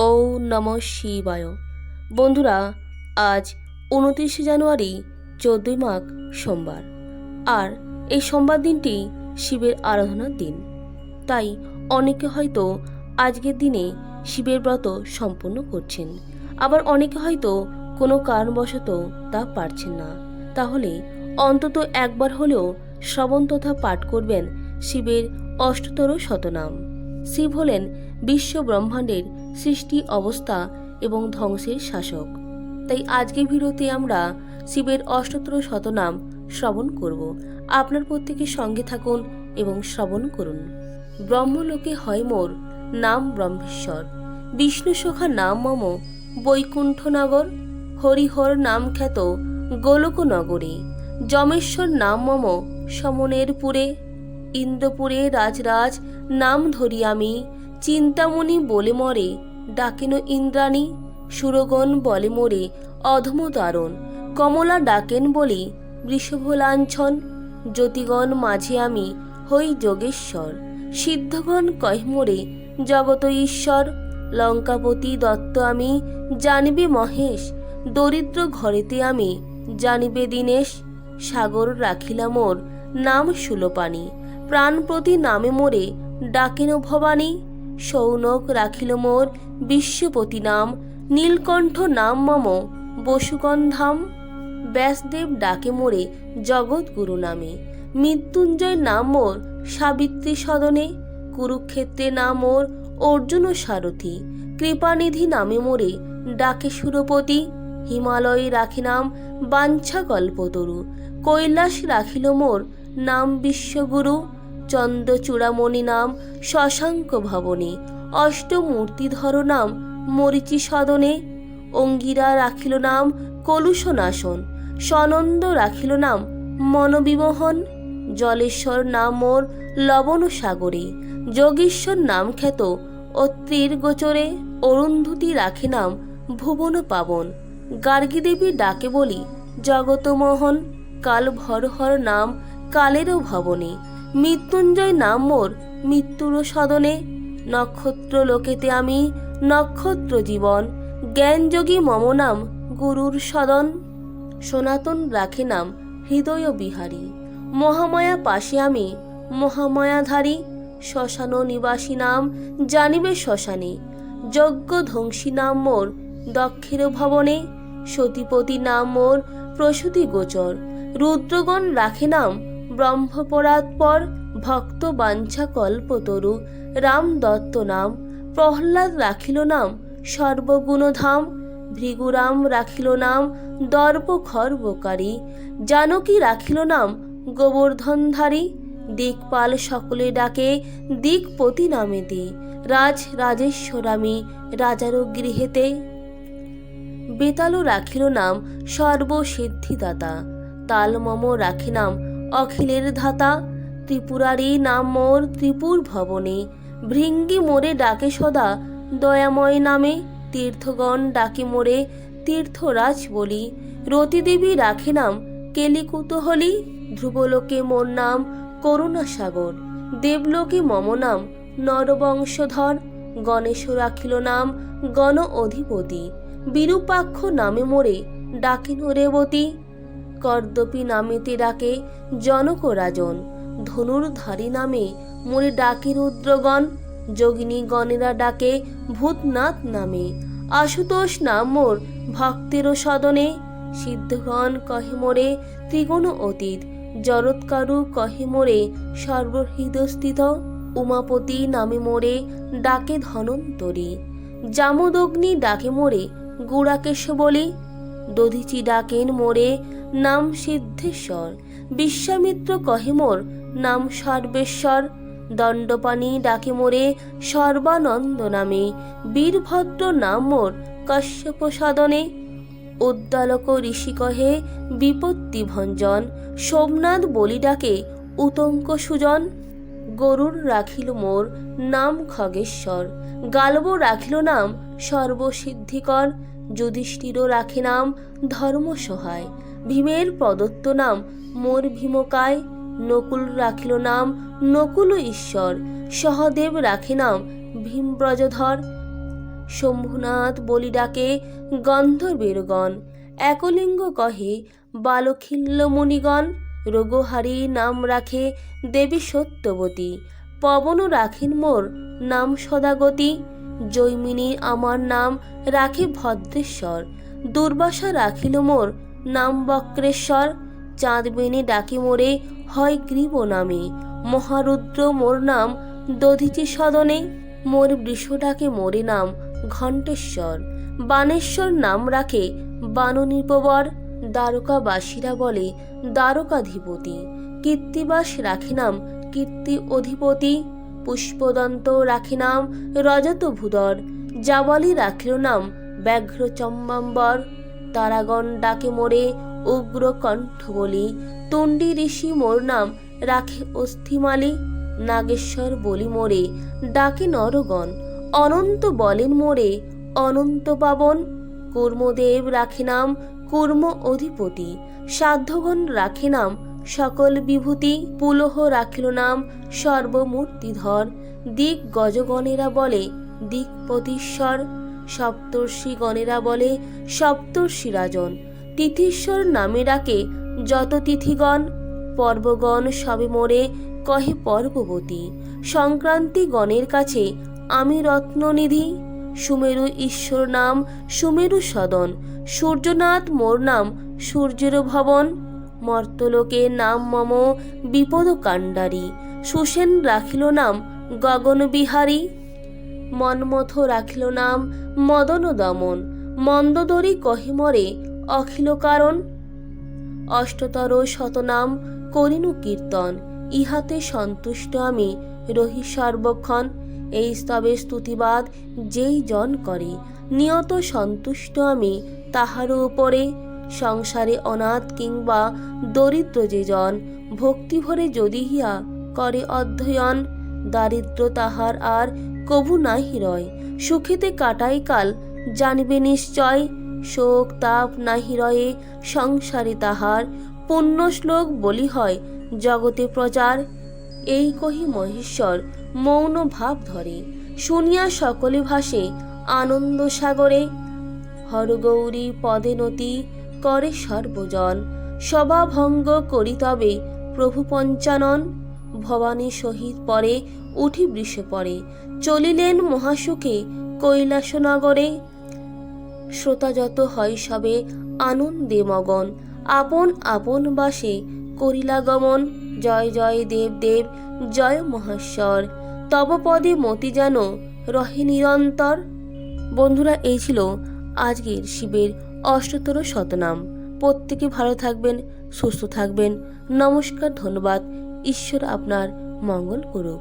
ওম নমঃ শিবায়। বন্ধুরা, আজ 29 জানুয়ারি 14 মাঘ সোমবার। আর এই সোমবার দিনটি শিবের আরাধনার দিন। তাই অনেকে হয়তো আজকের দিনে শিবের ব্রত সম্পূর্ণ করছেন, আবার অনেকে হয়তো কোনো কারণবশত তা পারছেন না। তাহলে অন্তত একবার হলেও শ্রবণ তথা পাঠ করবেন শিবের অষ্টতর শতনাম। শিব হলেন বিশ্ব ব্রহ্মাণ্ডের সৃষ্টি, অবস্থা এবং ধ্বংসের শাসক। তাই আজকের ভিডিওতে আমরা শিবের অষ্টতর শতনাম শ্রবণ করব। আপনার প্রত্যেকের সঙ্গে থাকুন এবং শ্রবণ করুন। ব্রহ্মলোকে হয় মোর নাম ব্রহ্মেশ্বর, বিষ্ণু সখা নাম মম বৈকুণ্ঠনগর, হরিহর নাম খ্যাত গোলকনগরে, যমেশ্বর নাম মম সমনের পুরে, ইন্দ্রপুরে রাজরাজ নাম ধরি আমি, চিন্তামণি বলে মরে ডাকেন ইন্দ্রাণী, সুরগণ বলে মোরে অধম দারণ, কমলা ডাকেন বলি বৃষভ লাঞ্ছন, জ্যোতিগণ মাঝে আমি হই যোগেশ্বর, সিদ্ধগণ কহে মোরে জগত ঈশ্বর, লঙ্কাপতি দত্ত আমি জানিবে মহেশ, দরিদ্র ঘরেতে আমি জানিবে দীনেশ, সাগর রাখিলা মোর নাম সুলোপানি, প্রাণপ্রতি নামে মোরে ডাকেন ভবানী, সৌনক রাখিল মোর বিশ্বপতি নাম, নীলকণ্ঠ নাম মম বসুগন্ধাম, ব্যাসদেব ডাকে মোরে জগৎগুরু নামে, মৃত্যুঞ্জয় নাম মোর সাবিত্রী সদনে, কুরুক্ষেত্রে নাম মোর অর্জুন সারথি, কৃপানিধি নামে মোরে ডাকে সুরপতি, হিমালয়ে রাখি নাম বাঞ্ছা কল্পতরু, কৈলাস রাখিল মোর নাম বিশ্বগুরু, চন্দ্রচূড়ামণি নাম শশাঙ্ক ভবনে, অষ্টমূর্তিধর নাম মরিচি সদনে, অঙ্গিরা রাখিল নাম কলুষনাশন, সনন্দ রাখিল নাম মনোবিমোহন, জলেশ্বর নাম মোর লবণ সাগরে, যোগীশ্বর নাম খ্যাত অত্রির গোচরে, অরুন্ধতী রাখে নাম ভুবন পাবন, গার্গী দেবী ডাকে বলি জগতমোহন, কাল ভরহর নাম কালেরও ভবনে, মৃত্যুঞ্জয় নাম মোর মৃত্যুর সদনে, নক্ষত্র লোকেতে আমি নক্ষত্র জীবন, জ্ঞানযোগী মম নাম গুরুর সদন, সনাতন রাখে নাম হৃদয় বিহারী, মহামায়া পাশে আমি মহামায়াধারী, শ্মশান নিবাসী নাম জানিবে শ্মশানে, যজ্ঞ ধ্বংসী নাম মোর দক্ষের ভবনে, সতীপতি নাম মোর প্রসূতি গোচর, রুদ্রগণ রাখে নাম ব্রহ্মপরাৎপর, ভক্ত বাঞ্ছা কল্পতরু রাম দত্ত নাম, প্রহ্লাদ রাখিল নাম সর্বগুণধাম, ভৃগুরাম রাখিল নাম দর্প খর্বকারী, জানকী রাখিল নাম গোবর্ধনধারী, দিকপাল সকলে ডাকে দিকপতি নামেতে, রাজেশ্বর আমি রাজার গৃহেতে, বেতাল রাখিল নাম সর্বসিদ্ধিদাতা, তাল মম রাখে নাম অখিলের ধাতা, ত্রিপুরারি নাম মোর ত্রিপুর ভবনে, ভৃঙ্গি মোরে ডাকে সদা দয়াময় নামে, তীর্থগণ ডাকে মোরে তীর্থরাজ বলি, রতিদেবী রাখে নাম কেলিকুতহলী, ধ্রুবলোকে মোর নাম করুণা সাগর, দেবলোকে মম নাম নরবংশধর, গণেশ রাখিল নাম গণ অধিপতি, বিরূপাক্ষ নামে মোরে ডাকেন রেবতী, কর্দপী নামেতে ডাকে জনক রাজন, ধনুর্ধারী নামে মোরে ডাকে রুদ্রগণ, যোগিনী গণেরা ডাকে ভূতনাথ নামে, আশুতোষ নাম মোর ভক্তের সদনে, সিদ্ধগণ কহে মোরে ত্রিগুণ অতীত, জরৎকারু কহে মোরে সর্বহৃদস্থিত, উমাপতি নামে মোরে ডাকে ধনন্তরী, জামদগ্নি ডাকে মোরে গুড়াকেশ বলি, দধিচি ডাকেন মোরে নাম সিদ্ধেশ্বর, বিশ্বামিত্র কহে মোর নাম সর্বেশ্বর, দণ্ডপাণি ডাকে মোরে সর্বানন্দ নামে, বীরভদ্র নাম মোর কশ্যপ সাদনে, উদ্দালক ঋষি কহে বিপত্তি ভঞ্জন, সোমনাথ বলি ডাকে উতঙ্ক সুজন, গরুর রাখিল মোর নাম খগেশ্বর, গালব রাখিল নাম সর্বসিদ্ধিকর, যুধিষ্ঠির রাখে নাম ধর্ম সহায়, ভীমের প্রদত্ত নাম মোর ভীমকায়, নকুল রাখিল নাম নকুল ঈশ্বর, সহদেব রাখে নাম ভীমব্রজধর, শম্ভুনাথ বলি ডাকে গন্ধর্বের গণ, একলিঙ্গ কহে বালখিল্য মুনিগণ, রোগহারি নাম রাখে দেবী সত্যবতী, পবন রাখেন মোর নাম সদাগতি, জৈমিনী আমার নাম রাখে ভদ্রেশ্বর, দুর্বাসা রাখিল মোর নাম বক্রেশ্বর, চাঁদবেনি ডাকে মোরে হয় গ্রীব নামে, মহারুদ্র মোর নাম দধিচি সদনে, মোর বৃষ ডাকে মোরে নাম ঘণ্টেশ্বর, বানেশ্বর নাম রাখে বাননিপবর, দ্বারকাবাসীরা বলে দ্বারকাধিপতি, কীর্তিবাস রাখে নাম কীর্তি অধিপতি, পুষ্পদন্ত রাখে নাম রজত ভূধর, জাবালি রাখিল নাম ব্যাঘ্র চম্বাম্বর, তারাগণ ডাকে মোরে উগ্র কণ্ঠ বলি, তুণ্ডী ঋষি মোর নাম রাখে অস্থিমালি, নাগেশ্বর বলি মোরে ডাকে নরগণ, অনন্ত বলেন মোরে অনন্ত পাবন, কূর্মদেব রাখে নাম কূর্ম অধিপতি, সাধ্যগণ রাখে নাম সকল বিভূতি, পুলহ রাখিল নাম সর্বমূর্তিধর, দিক গজগণেরা বলে দিকপতীশ্বর, সপ্তর্ষি গণেরা বলে সপ্তর্ষিরাজন, তিথীশ্বর নামে ডাকে যত তিথিগণ, পর্বগণ সবে মোরে কহে পর্ববতী, সংক্রান্তি গণের কাছে আমি রত্ননিধি, সুমেরু ঈশ্বর নাম সুমেরু সদন, সূর্যনাথ মোর নাম সূর্যের ভবন, মর্তলোকে নাম মম বিপদ কাণ্ডারী, সুসেন রাখিল নাম গগনবিহারী, মন্মথ রাখিল নাম মদন দমন, মন্দোদরী কহে মরে অখিল কারণ, অষ্টতর শতনাম করিনু কীর্তন, ইহাতে সন্তুষ্ট আমি রহি সর্বক্ষণ, এই স্তবে স্তুতিবাদ যেই জন করে, নিয়ত সন্তুষ্ট আমি তাহার উপরে, সংসারে অনাথ কিংবা দরিদ্র যে জন, ভক্তিভরে যদি হিয়া করে অধ্যয়ন, দারিদ্র তাহার আর কভু নাহি রয়, সুখেতে কাটাই কাল জানিবে নিশ্চয়, শোক তাপ নাহি রয়ে সংসারে তাহার, পুণ্য শ্লোক বলি হয় জগতে প্রচার, এই কহি মহেশ্বর মৌন ভাব ধরে, শুনিয়া সকলে ভাসে আনন্দ সাগরে, হরগৌরী পদে নতি করে সর্বজন, সভাভঙ্গ করি তবে প্রভু পঞ্চানন, ভবানী সহিত পরে উঠি বৃষ পরে, চলিলেন মহাসুখে কৈলাসনগরে, শ্রোতা যত হয় সবে আনন্দে মগন, আপন আপন বাসে করিলা গমন, জয় জয় দেব দেব জয় মহেশ্বর, তব পদে মতি যেন রহে নিরন্তর। বন্ধুরা, এই ছিল আজকের শিবের অষ্টতর শতনাম। প্রত্যেকে ভালো থাকবেন, সুস্থ থাকবেন। নমস্কার, ধন্যবাদ। ঈশ্বর আপনার মঙ্গল করুক।